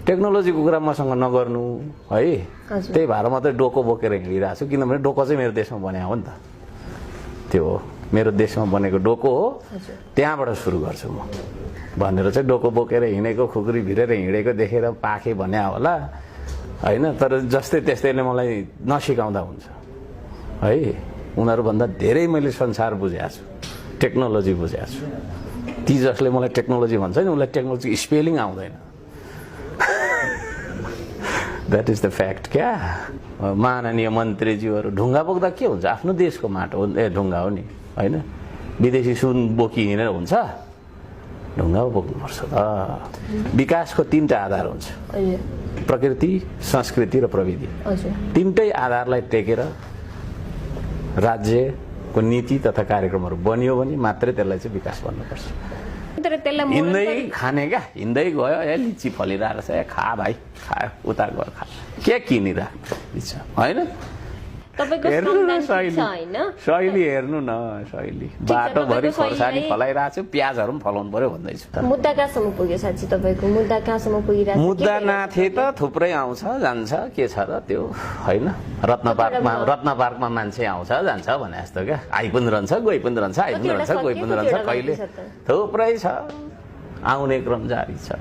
टेक्नोलोजीको कुरा मसँग नगर्नु है। त्यही भएर मात्रै डोको बोकेर हिँडिरहेको छु, किनभने डोको चाहिँ मेरो देशमा बने हो नि त। त्यो हो मेरो देशमा बनेको डोको हो, त्यहाँबाट सुरु गर्छु म भनेर चाहिँ डोको बोकेर हिँडेको खुकुरी भिरेर हिँडेको देखेर पाखे भन्या होला होइन। तर जस्तै त्यस्तैले मलाई नसिकाउँदा हुन्छ है। उनीहरूभन्दा धेरै मैले संसार बुझेको छु, टेक्नोलोजी बुझेको छु। ती जसले मलाई टेक्नोलोजी भन्छ नि उसलाई टेक्नोलोजी स्पेलिङ आउँदैन। द्याट इज द फ्याक्ट क्या। माननीय मन्त्रीज्यूहरू ढुङ्गा बोक्दा के हुन्छ, आफ्नो देशको माटो हो ढुङ्गा हो नि होइन। विदेशी सुन बोकी हिँडेर हुन्छ, ढुङ्गा बोक्नुपर्छ त। विकासको 3टा आधार हुन्छ, प्रकृति, संस्कृति र प्रविधि। 3टै आधारलाई टेकेर राज्यको नीति तथा कार्यक्रमहरू बनियो भने मात्रै त्यसलाई चाहिँ विकास भन्नुपर्छ। हिँड्दै खाने क्या, हिँड्दै गयो ए लिची फलिरहेको छ, ए खा भाइ खायो, उता गयो खा, के किनिरहेको होइन। हेर्नु न शैली हेर्नु न शैली। बाटोभरि खोर्सानी फलाइरहेको छु, प्याजहरू पनि फलाउनु पर्यो भन्दैछु। मुद्दा कहाँसम्म पुग्यो साँच्ची तपाईँको? मुद्दा कहाँसम्म पुगिरहेको? मुद्दा नाथे त थुप्रै आउँछ जान्छ, के छ र त्यो होइन। रत्न पार्कमा मान्छे आउँछ जान्छ भने जस्तो क्या, आइ पनि रहन्छ गइ पनि रहन्छ, आइ पनि रहन्छ गइ पनि रहन्छ, कहिले थुप्रै छ, आउने क्रम जारी छ।